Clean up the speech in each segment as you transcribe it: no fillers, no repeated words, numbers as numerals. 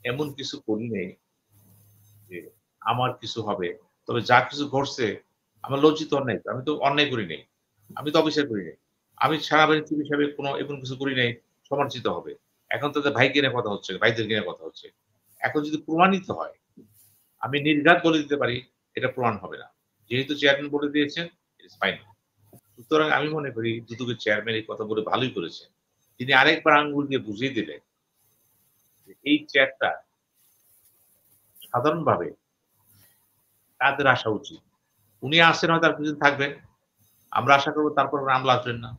এমন কিছু করি নাই যে আমার কিছু হবে। তবে যা কিছু ঘটছে আমার লজ্জিত অন্যায়। আমি তো অন্যায় করি নাই। আমি তো অবিচার করি নাই। আমি সেনাবাহিনীর চিফ হিসাবে কোনো এমন কিছু করি নাই সমালোচিত হবে। এখন তাদের ভাইকে নিয়ে কথা হচ্ছে, ভাইদেরকে নিয়ে কথা হচ্ছে। এখন যদি প্রমাণিত হয়, আমি নির্ঘাত বলে দিতে পারি এটা প্রমাণ হবে না। যেহেতু চেয়ারম্যান বলে দিয়েছেন, ইটস ফাইন। সুতরাং আমি মনে করি দুদকের চেয়ারম্যান এই কথা বলে ভালোই করেছেন। তিনি আরেকবার আঙ্গুল দিয়ে বুঝিয়ে দিলেন যে এই চেয়ারটা সাধারণভাবে কাদের আসা উচিত। উনি আসছেন হয়তো আর কিছুদিন থাকবেন। আমরা আশা করব তারপর আর আমলা আসবেন না।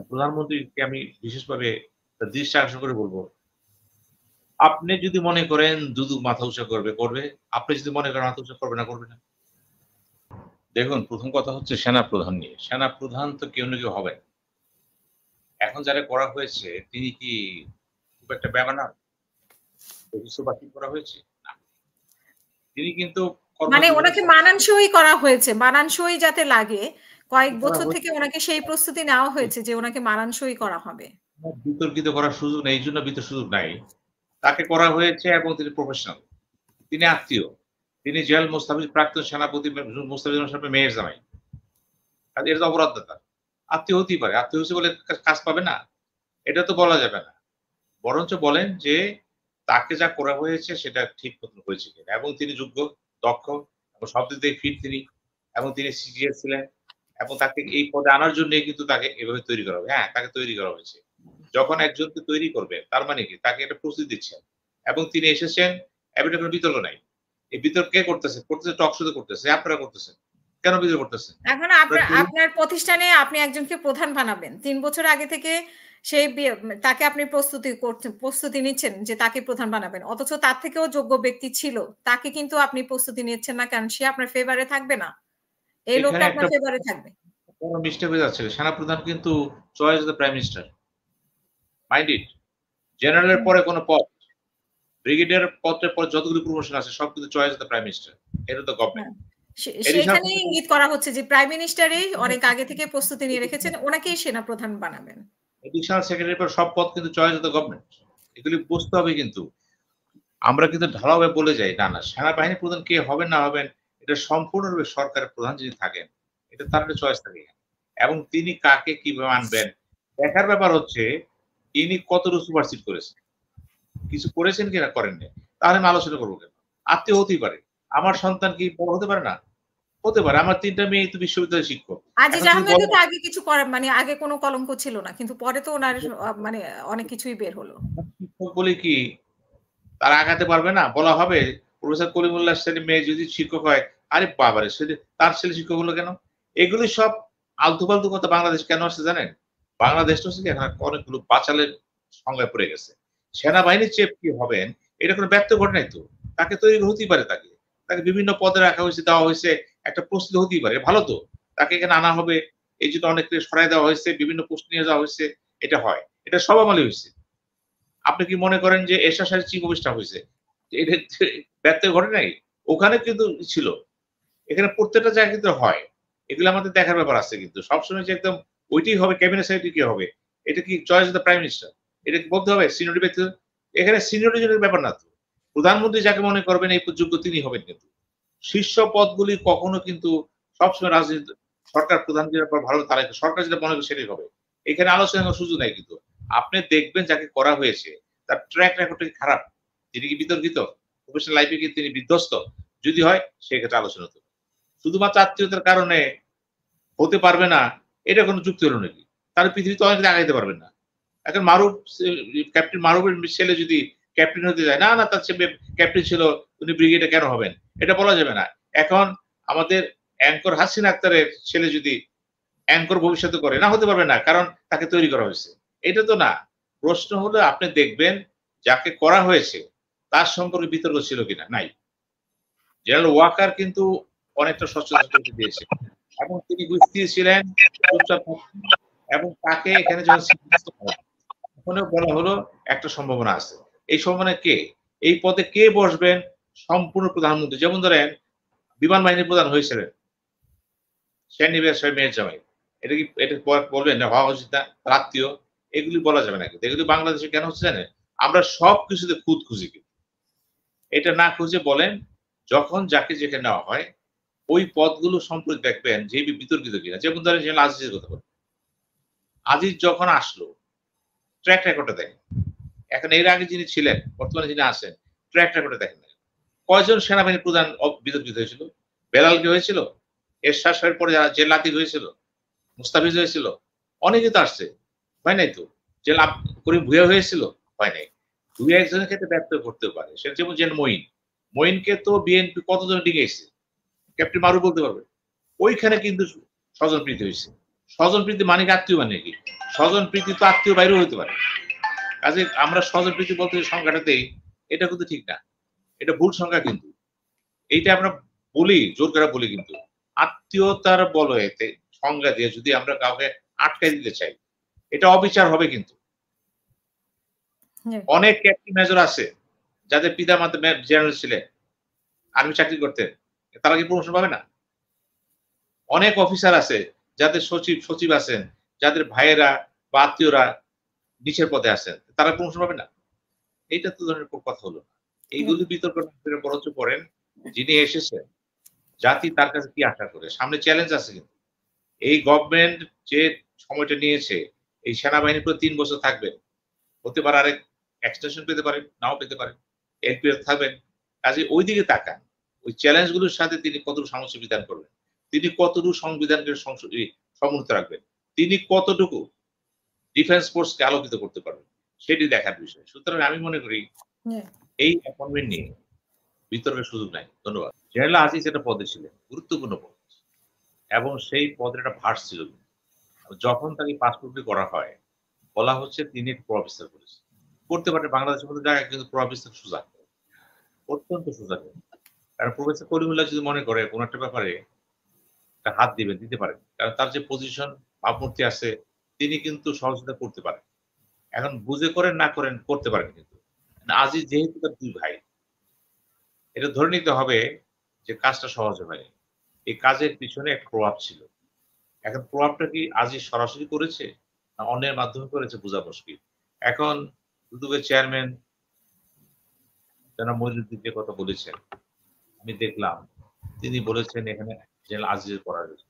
প্রধানমন্ত্রীকে আমি বিশেষভাবে তার দৃষ্টি আকর্ষণ করে বলব, আপনি যদি মনে করেন দুদক মাথা উঁচা করবে, করবে। আপনি যদি মনে করেন মাথা উঁচা করবে না, করবে না। দেখুন ১ম কথা হচ্ছে সেনাপ্রধান নিয়ে। সেনাপ্রধান তো কেউ না কেউ হবেন। এখন যারা করা হয়েছে তিনি কি খুব একটা বেমানান? ভবিষ্যৎবাণী করা হয়েছে? না। তিনি কিন্তু মানে কর্মজীবনে ওনাকে মানানসই করা হয়েছে। মানানসই যাতে লাগে কয়েক করা বছর থেকে হয়েছে। ওনাকে সেই প্রস্তুতি নেওয়া হয়েছে যে ওনাকে মানানসই করা হবে। বিতর্কিত করার সুযোগ নেই। এইজন্য বিতর্কের সুযোগ নাই। তাকে করা হয়েছে এবং তিনি প্রফেশনাল। তিনি আত্মীয়। তিনি জেনারেল মোস্তাফিজ প্রাক্তন সেনাপতি মোস্তাফিজুর সাহেবের মেয়ের জামাই। কাজে এটা তো অপরাধ না তার। আত্মীয় হতেই পারে। আত্মীয় হইছে বলে কাজ পাবে না? এটা তো বলা যাবে না। বরঞ্চ বলেন যে তাকে যা করা হয়েছে সেটা ঠিক মতন হয়েছে কিনা এবং তিনি যোগ্য, দক্ষ এবং সব দিক দিয়ে ফিট তিনি এবং তিনি সিরিয়াস ছিলেন এবং তাকে এই পদে আনার জন্যই কিন্তু তাকে এভাবে তৈরি করা হবে। হ্যাঁ, তাকে তৈরি করা হয়েছে। যখন একজনকে তৈরি করবে তার মানে কি? তাকে একটা প্রস্তুতি দিচ্ছেন এবং তিনি এসেছেন এমন কোনো বিতর্ক নাই। এই বিতর্ক কে করতেছে? করতেছে টক শোতে করতেছে। আপনারা করতেছেন। কেন বিতর্ক করতেছেন? এখন আপনারা করুন। আপনার প্রতিষ্ঠানে আপনি একজনকে প্রধান বানাবেন। ৩ বছর আগে থেকে সেই তাকে আপনি প্রস্তুতি নিচ্ছেন যে তাকে প্রধান বানাবেন। অথচ তার থেকেও যোগ্য ব্যক্তি ছিল। তাকে কিন্তু আপনি প্রস্তুতি নিচ্ছেন না কারণ সে আপনার ফেভারে থাকবে না। এই লোকটা এখানে আপনার একটা ফেভারে থাকবে। বড় মিস্টেক হয়ে যাচ্ছে। সেনাপ্রধান কিন্তু choice of the prime minister. Mind it. জেনারেলের হুম। পরে কোন পদ, ব্রিগেডিয়ার পদের পর যতগুলো প্রমোশন আছে সব কিন্তু choice of the prime minister. এটা তো গভর্নমেন্ট। হ্যাঁ। এডিশনাল সেখানেই ইঙ্গিত করা হচ্ছে যে প্রাইম মিনিস্টারই অনেক আগে থেকে প্রস্তুতি নিয়ে রেখেছেন। ওনাকেই সেনাপ্রধান বানাবেন। এডিশনাল সেক্রেটারি পর সব পদ কিন্তু চয়েস অফ দ্য গভর্নমেন্ট। এগুলি বুঝতে হবে কিন্তু। আমরা কিন্তু ঢালাওভাবে বলে যাই, না, না, সেনাবাহিনী প্রধান কে হবেন না হবেন এটা সম্পূর্ণরূপে সরকারের প্রধান যিনি থাকেন, এটা তার একটা চয়েস থাকে এবং তিনি কাকে কিভাবে আনবেন দেখার ব্যাপার হচ্ছে ইনি কতটুকু সুপারসিড করেছেন। কিছু করেছেন কিনা করেন নাই। তাহলে আমি আলোচনা করবো কেন? আত্মীয় হতেই পারে। আমার সন্তান কি বড় হতে পারে না? হতে পারে। আমার ৩ টা মেয়ে তো বিশ্ববিদ্যালয়ের শিক্ষক। আজিজ এখন যদি আহমেদও বলেন তো আগে কিছু করেন মানে আগে কোনো কলঙ্ক ছিল না। কিন্তু পরে তো উনার মানে অনেক কিছুই বের হলো। শিক্ষক বলে কি তারা আগাতে পারবে না? বলা হবে প্রফেসর কলিমুল্লাহ সেলিম মেয়ে যদি শিক্ষক হয়, আরে বাবারে! তার ছেলে শিক্ষক হলো কেন? এগুলি সব আলতু-ফালতু কথা বাংলাদেশে কেন আসছে জানেন? বাংলাদেশটা হচ্ছে কি এখন অনেকগুলো বাচালের সংজ্ঞায় পড়ে গেছে। সেনাবাহিনীর চিফ কি হবেন এটা কোনো ব্যর্থ ঘটে নাই তো। তাকে তৈরি হতেই পারে তাকে। তাকে বিভিন্ন পদে রাখা হয়েছে, দেওয়া হয়েছে, একটা প্রস্তুতি হতেই পারে। ভালো তো। তাকে এখানে আনা হবে। এইজন্য অনেককে সরায় দেওয়া হয়েছে, বিভিন্ন পোস্ট নিয়ে যাওয়া হয়েছে। এটা হয়। এটা সব আমলে হইছে। আপনি কি মনে করেন যে এরশাদ সাহেবের চিফ অফ স্টাফ হইছে? এটা ব্যর্থ ঘটে নাই? ওখানে কিন্তু ছিল। এখানে প্রত্যেকটা জায়গায় কিন্তু হয়। এগুলো আমাদের দেখার ব্যাপার আছে কিন্তু। সবসময় যে একদম ওইটাই হবে ক্যাবিনেট সেক্রেটারি কি হবে? এটা কি choice of the prime minister? এটা কি বলতে হবে সিনিয়রিটি ব্যক্তি? এখানে সিনিয়রিটির ব্যাপার না তো। প্রধানমন্ত্রী যাকে মনে করবেন এই যোগ্য তিনি হবেন কিন্তু। শীর্ষ পদগুলি কখনো কিন্তু সবসময় রাজনীতি সরকার প্রধান যেটা ভালো তারাই সরকার যেটা মনে করে সেটাই হবে। এখানে আলোচনার কোনো সুযোগ নাই কিন্তু। আপনি দেখবেন যাকে করা হয়েছে তার ট্র্যাক রেকর্ডটা কি খারাপ? তিনি কি বিতর্কিত? প্রফেশনাল লাইফে কি তিনি বিধ্বস্ত? যদি হয় সেক্ষেত্রে আলোচনা হতে পারে। শুধুমাত্র আত্মীয়তার কারণে হতে পারবে না এটা কোনো যুক্তি হলো নাকি? তাহলে পৃথিবীতে অনেক দিন আগাইতে পারবেন না। এখন মারুফ ক্যাপ্টেন মারুফের ছেলে যদি ক্যাপ্টেন হতে যায়, না, না, তার ছেলে ক্যাপ্টেন ছিল উনি ব্রিগেডে কেন হবেন? এটা বলা যাবে না। এখন আমাদের অ্যাঙ্কর হাসিনা আক্তারের ছেলে যদি অ্যাঙ্কর ভবিষ্যতে করে না হতে পারবে না কারণ তাকে তৈরি করা হয়েছে। এটা তো না। প্রশ্ন হলো আপনি দেখবেন যাকে করা হয়েছে তার সম্পর্কে বিতর্ক ছিল কিনা? নাই। জেনারেল ওয়াকার কিন্তু অনেকটা সচেতন দিয়েছে এবং তিনি স্থির ছিলেন, চুপচাপ থাকতেন এবং তাকে এখানে যখন সিদ্ধান্ত হয় ওখানেও বলা হলো একটা সম্ভাবনা আছে। এই সম্ভাবনা কে? এই পদে কে বসবেন? সম্পূর্ণ প্রধানমন্ত্রী। যেমন ধরেন বিমান বাহিনীর প্রধান হয়েছিলেন সেনানিবাস মেয়ের জামাই। এটা কি এটা বলবেন না হওয়া উচিত না? তার আত্মীয়? এগুলি বলা যাবে না কিন্তু। এগুলি বাংলাদেশে কেন হচ্ছে জানেন? আমরা সবকিছুতে খুঁত খুঁজি কিন্তু। এটা না খুঁজে বলেন যখন যাকে যেখানে নেওয়া হয় ওই পদগুলো সম্পর্কে দেখবেন যে বিতর্কিত কিনা। যেমন ধরেন জেনারেল আজিজের কথা বলেন। আজিজ যখন আসলো ট্র্যাক রেকর্ডটা দেখেন। এখন এর আগে যিনি ছিলেন, বর্তমানে যিনি আছেন, ট্র্যাক রেকর্ডটা দেখেন। কয়জন সেনাবাহিনী প্রধান বিতর্কিত হয়েছিল? বেলাল কি হয়েছিল? এরশাদ সাহেবের পরে যে লাতিফ হয়েছিল, মুস্তাফিজ হয়েছিল, অনেকে তো আসছে। হয় নাই তো? যে করিম ভুঁইয়া হয়েছিল? হয় নাই। ২-১ জনের ক্ষেত্রে ব্যর্থ করতেও পারে। সেটা যেমন মঈন। মঈনকে তো বিএনপি কতজন ডিঙিয়েছে? ক্যাপ্টেন মারুফ বলতে পারবে। ওইখানে কিন্তু স্বজনপ্রীতি হয়েছে। স্বজনপ্রীতি মানে কি আত্মীয় মানে কি? স্বজনপ্রীতি তো আত্মীয় বাইরেও হতে পারে। কাজে আমরা স্বজনপ্রীতি বলতে যে সংজ্ঞাটা দেই, এটা কিন্তু ঠিক না। এটা ভুল সংজ্ঞা কিন্তু। এইটা আমরা বলি, জোর করে বলি কিন্তু। আত্মীয়তার বলয়েতে সংজ্ঞা দিয়ে যদি আমরা কাউকে আটকায় দিতে চাই, এটা অবিচার হবে কিন্তু। অনেক ক্যাপ্টেন মেজর আছে যাদের পিতা-মাতা জেনারেল ছিলেন, আর্মি চাকরি করতেন। তারা কি প্রমোশন পাবে না? অনেক অফিসার আছে যাদের সচিব আছেন, যাদের ভাইয়েরা বা আত্মীয়রা নিচের পদে আছেন। তারা প্রমোশন পাবে না? এইটা তো ধরনের কথা হলো না। এইগুলি বিতর্ক বরঞ্চ করেন যিনি এসেছেন জাতি তার কাছে কি আশা করে? সামনে চ্যালেঞ্জ আছে কিন্তু। এই গভর্নমেন্ট যে সময়টা নিয়েছে, এই সেনাবাহিনীর পুরো ৩ বছর থাকবেন। হতে পারে আরেক এক্সটেনশন পেতে পারেন, নাও পেতে পারেন। এলপিএফ থাকবেন। কাজে ওই দিকে তাকান। ওই চ্যালেঞ্জ গুলোর সাথে তিনি কতটুকু সামঞ্জস্য বিধান করবেন। তিনি কতটুকু সংবিধানকে সমুন্নত রাখবেন। তিনি কতটুকু ডিফেন্স ফোর্সকে আলোকিত করতে পারবেন। সেটি দেখার বিষয়। সুতরাং আমি মনে করি এই অ্যাপয়েন্টমেন্ট নিয়ে বিতর্কের সুযোগ নাই। ধন্যবাদ। জেনারেল আজিজ একটা পদে ছিলেন, গুরুত্বপূর্ণ পদ এবং সেই পদের একটা ভার ছিল। যখন তাকে পাসপোর্ট করা হয়, বলা হচ্ছে তিনি প্রফেসর করেছেন। করতে পারে বাংলাদেশের মতো জায়গায় কিন্তু প্রফেসর সোজা, অত্যন্ত সোজা। কারণ প্রফেসর করিমুল্লাহ যদি মনে করে কোন একটা ব্যাপারে একটা হাত দিবেন, দিতে পারেন। কারণ তার যে পজিশন, ভাবমূর্তি আছে, তিনি কিন্তু সহযোগিতা করতে পারেন। এখন বুঝে করেন না করেন করতে পারেন কিন্তু। আজিজ যেহেতু তার ২ ভাই, এটা ধরে নিতে হবে যে কাজটা সহজ হয়। এই কাজের পিছনে একটা প্রভাব ছিল। এখন প্রভাবটা কি আজিজ সরাসরি করেছে না অন্যের মাধ্যমে করেছে বোঝা মুশকিল। এখন দুদকের চেয়ারম্যান জনাব মইনুদ্দিন যে কথা বলেছেন, আমি দেখলাম তিনি বলেছেন এখানে জেনারেল আজিজের পরাজয়।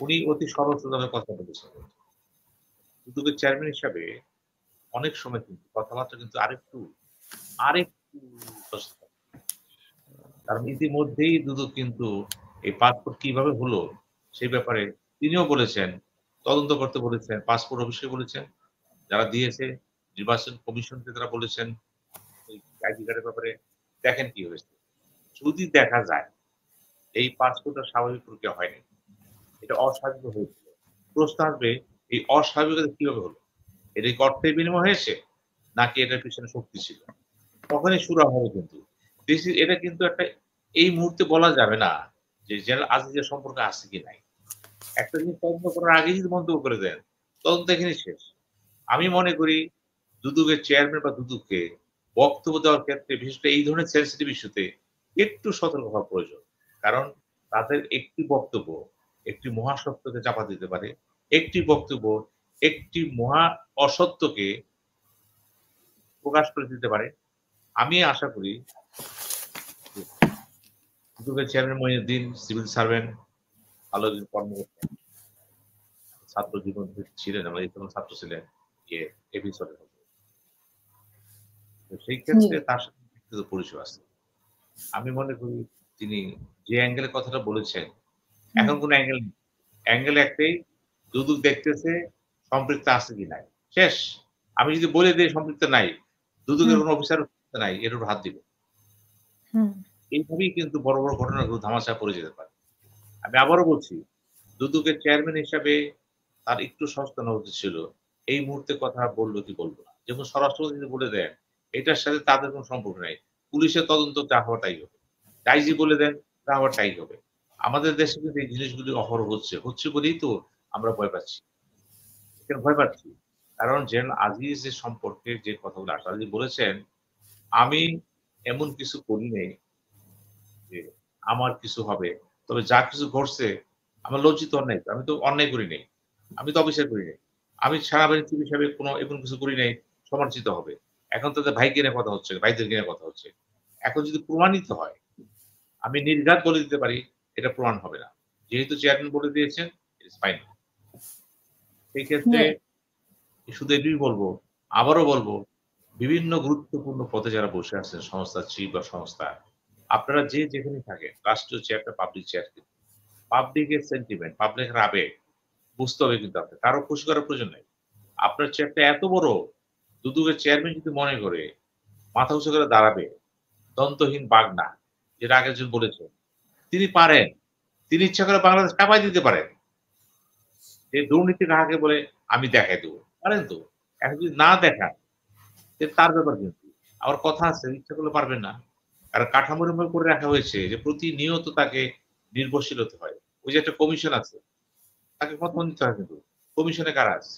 উনি অতি সরল সোজাভাবে কথা বলেছেন। দুদকের চেয়ারম্যান হিসাবে অনেক সময় কিন্তু কথাবার্তা কিন্তু আরেকটু সস্তা। কারণ ইতিমধ্যেই দুদক কিন্তু এই পাসপোর্ট কিভাবে হলো সেই ব্যাপারে তিনিও বলেছেন, তদন্ত করতে বলেছেন, পাসপোর্ট অফিসকে বলেছেন, যারা দিয়েছে নির্বাচন কমিশনকে তারা বলেছেন এই আইডি কার্ডের ব্যাপারে দেখেন কি হয়েছে। যদি দেখা যায় এই পাসপোর্টটা স্বাভাবিক প্রক্রিয়া হয়নি, এটা অস্বাভাবিক হয়েছিল। প্রশ্ন আসবে এই অস্বাভাবিকতা কিভাবে হলো? এটা কি অর্থের বিনিময় হয়েছে নাকি এটার পিছনে শক্তি ছিল? তখনই শুরু হবে কিন্তু। এটা কিন্তু একটা এই মুহূর্তে বলা যাবে না যে জেনারেল আজিজের সম্পর্ক আছে কি নাই। একটা জিনিস তদন্ত করার আগেই যদি মন্তব্য করে দেন, তদন্ত এখানেই শেষ। আমি মনে করি দুদকের চেয়ারম্যান বা দুদককে বক্তব্য দেওয়ার ক্ষেত্রে বিশেষ করে এই ধরনের সেনসিটিভ ইস্যুতে একটু সতর্ক হওয়া প্রয়োজন। কারণ তাদের একটি বক্তব্য একটি মহাসত্যকে চাপা দিতে পারে। একটি বক্তব্য একটি মহা অসত্যকে প্রকাশ করে দিতে পারে। আমি আশা করি দুদকের চেয়ারম্যান মঈনুদ্দিন সিভিল সার্ভেন্ট, ভালো একজন কর্মকর্তা, ছাত্র জীবন ছিলেন, আমরা যখন ছাত্র ছিলেন ইয়ে এপিসোডে। সেই ক্ষেত্রে তার সাথে ব্যক্তিগত পরিচয় আছে। আমি মনে করি তিনি যে অ্যাঙ্গেলের কথাটা বলেছেন, এখন কোন অ্যাঙ্গেল নেই। অ্যাঙ্গেল একটাই, দুদক দেখতেছে সম্পৃক্ত আছে কি নাই। শেষ। আমি যদি বলে দেই সম্পৃক্ত নাই, দুদকের কোন অফিসার নাই, এর উপর হাত দিবে। এইভাবেই কিন্তু বড় বড় ঘটনাগুলো ধামাচাপা পড়ে যেতে পারে। আমি আবারও বলছি, দুদকের চেয়ারম্যান হিসাবে তার একটু সচেতন হওয়া উচিত ছিল। এই মুহূর্তে কথা বলবো কি বলবো না। যেমন স্বরাষ্ট্রমন্ত্রী যদি বলে দেন, এটার সাথে তাদের কোন সম্পর্ক নাই। পুলিশের তদন্ত যা হওয়ার তাই হবে। আইজি বলে দেন, যা হওয়ার তাই হবে। আমাদের দেশে কিন্তু এই জিনিসগুলি অহরহ হচ্ছে। হচ্ছে বলেই তো আমরা ভয় পাচ্ছি। কেন ভয় পাচ্ছি? কারণ জেনারেল আজিজের সম্পর্কে যে কথাগুলো আশা আলী বলেছেন, আমি এমন কিছু করি নাই যে আমার কিছু হবে। তবে যা কিছু ঘটছে আমার লজ্জিত অন্যায়। আমি তো অন্যায় করি নাই। আমি তো অবিচার করি নাই। আমি সেনাবাহিনীর চিফ হিসাবে কোনো এমন কিছু করি নাই সমালোচিত হবে। এখন তাদের ভাইকে নিয়ে কথা হচ্ছে, ভাইদেরকে নিয়ে কথা হচ্ছে। এখন যদি প্রমাণিত হয়, আমি নির্ঘাত বলে দিতে পারি এটা প্রমাণ হবে না। যেহেতু চেয়ারম্যান বলে দিয়েছেন, ইটস ফাইন। সেই ক্ষেত্রে শুধু এটুকুই বলবো, আবারও বলবো, বিভিন্ন গুরুত্বপূর্ণ পদে যারা বসে আছেন সংস্থার চিফ বা সংস্থা, আপনারা যে যেখানেই থাকেন, রাষ্ট্রীয় চেয়ারটা পাবলিক চেয়ার কিন্তু। পাবলিকের সেন্টিমেন্ট, পাবলিকের আবেগ বুঝতে হবে কিন্তু আপনার। কারো খুশি করার প্রয়োজন নেই। আপনার চেয়ারটা এত বড়, দুদকের চেয়ারম্যান যদি মনে করে মাথা উঁচু করে দাঁড়াবে, দন্তহীন বাঘ না, যেটা আগে একজন বলেছেন, তিনি পারেন। তিনি ইচ্ছা করে বাংলাদেশ কাঁপায় দিতে পারেন। যে দুর্নীতি কাহাকে বলে আমি দেখাই দেবো। পারেন তো। এখন যদি না দেখান, তার ব্যাপার কিন্তু। আবার কথা আছে, ইচ্ছা করলে পারবেন না। কারণ কাঠামোর এমন করে রাখা হয়েছে যে প্রতিনিয়ত তাকে নির্ভরশীল হতে হয়। ওই যে একটা কমিশন আছে, তাকে কথা দিতে হয় কিন্তু। কমিশনে কারা আছে?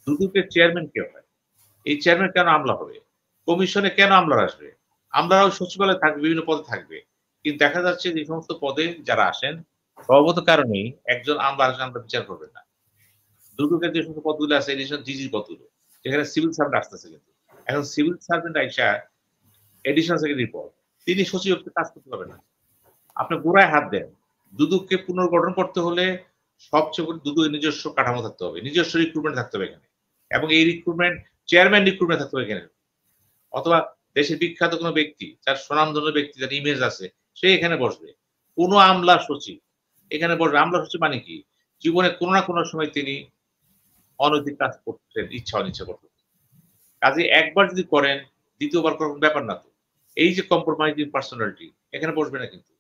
দুদকের চেয়ারম্যান কে হয়? এই চেয়ারম্যান কেন আমলা হবে? কমিশনে কেন আমলারা আসবে? আমলারাও সচিবালয়ে থাকবে, বিভিন্ন পদে থাকবে। কিন্তু দেখা যাচ্ছে যে সমস্ত পদে যারা আসেন, স্বভাবত কারণেই একজন আমলা আসলে আমরা বিচার করবেন না। দুদকের যে সমস্ত পদগুলো আছে, এডিশনাল ডিজির পদগুলো, যেখানে সিভিল সার্ভেন্ট আসতেছে কিন্তু। এখন সিভিল সার্ভেন্ট আইসা এডিশনাল সেক্রেটারি পদ, তিনি সচিব কাজ করতে পারবেন না। আপনি গোড়ায় হাত দেন। দুদককে পুনর্গঠন করতে হলে সবচেয়ে বড় দুদকের নিজস্ব কাঠামো থাকতে হবে। নিজস্ব রিক্রুটমেন্ট থাকতে হবে এখানে। এবং এই রিক্রুটমেন্ট চেয়ারম্যান রিক্রুটমেন্ট থাকতে হবে এখানে। অথবা দেশের বিখ্যাত কোনো ব্যক্তি, যার স্বনামধন্য ব্যক্তি, যার ইমেজ আছে, সে এখানে বসবে। কোন আমলা সচিব এখানে বসবে। আমলা সচিব মানে কি? জীবনে কোনো না কোনো সময় তিনি অনৈতিক কাজ করতেন, ইচ্ছা অনিচ্ছা করতেন। কাজে একবার যদি করেন, দ্বিতীয়বার করার ব্যাপার না তো। এই যে কম্প্রোমাইজিং পার্সোনালিটি, এখানে বসবে না কিন্তু।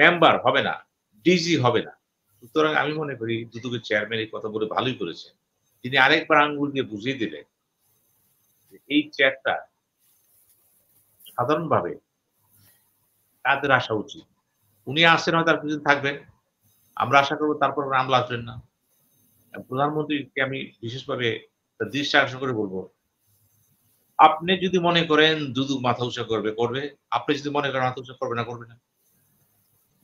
মেম্বার হবে না, ডিজি হবে না। সুতরাং আমি মনে করি দুদকের চেয়ারম্যান এই কথা বলে ভালোই করেছেন। তিনি আরেকবার আঙ্গুল দিয়ে বুঝিয়ে দিলেন যে এই চেয়ারটা সাধারণভাবে কাদের আসা উচিত। উনি আসছেন হয়তো আর কিছুদিন থাকবেন। আমরা আশা করব তারপর আর আমলা আসবেন না। প্রধানমন্ত্রীকে আমি বিশেষভাবে তার দৃষ্টি আকর্ষণ করে বলব, আপনি যদি মনে করেন দুদক মাথা উঁচা করবে, করবে। আপনি যদি মনে করেন মাথা উঁচা করবে না, করবে না।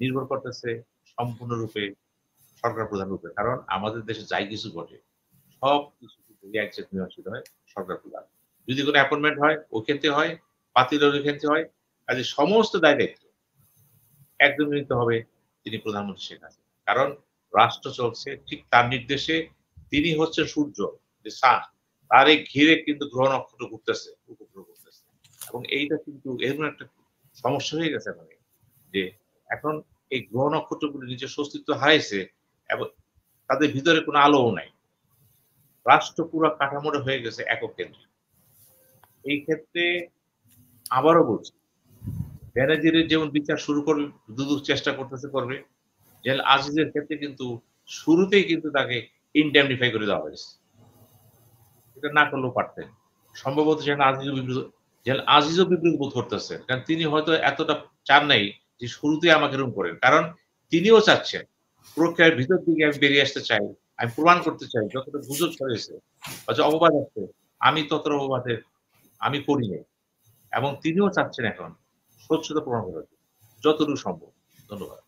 নির্ভর করতেছে সম্পূর্ণরূপে সরকার প্রধানের উপরে। কারণ আমাদের দেশে যাই কিছু ঘটে, সবকিছু কিন্তু একজাক্ট নির্বাচিত হয় সরকার প্রধান। যদি কোনো অ্যাপয়েন্টমেন্ট হয়, ওইখান থেকে হয়, বাতিল হলে ওইখান থেকে হয়। কাজে সমস্ত দায়-দায়িত্ব একদম নিতে হবে তিনি প্রধানমন্ত্রী শেখ হাসিনা। কারণ রাষ্ট্র চলছে ঠিক তার নির্দেশে। তিনি হচ্ছেন সূর্য, যে সান। তারই ঘিরে কিন্তু গ্রহ নক্ষত্র ঘুরতেছে, উপগ্রহ ঘুরতেছে। এবং এইটা কিন্তু এমন একটা সমস্যা হয়ে গেছে এখন, যে এখন এই গ্রহ নক্ষত্রগুলো নিজস্ব অস্তিত্ব হারাইছে এবং তাদের ভিতরে কোনো আলোও নাই। রাষ্ট্র পুরা কাঠামোটা হয়ে গেছে একক কেন্দ্রিক। এই ক্ষেত্রে আবারও বলছি, বেনজিরের যেমন বিচার শুরু করবে, দুদক চেষ্টা করতেছে, করবে। জেল আজিজের ক্ষেত্রে কিন্তু শুরুতেই কিন্তু তাকে ইনডেমনিফাই করে দেওয়া হয়েছে। এটা না করলেও পারতেন। সম্ভবত জেল আজিজও বিব্রত বোধ করতেছেন। কারণ তিনি হয়তো এতটা চান নাই যে শুরুতেই আমাকে এরকম করেন। কারণ তিনিও চাচ্ছেন প্রক্রিয়ার ভিতর থেকে আমি বেরিয়ে আসতে চাই। আমি প্রমাণ করতে চাই যতটা গুজব ছড়িয়েছে বা যে অপবাদ আছে, আমি ততটা অপবাদের আমি করি নাই। এবং তিনিও চাচ্ছেন এখন স্বচ্ছতা প্রমাণ করার জন্য যতদূর সম্ভব। ধন্যবাদ।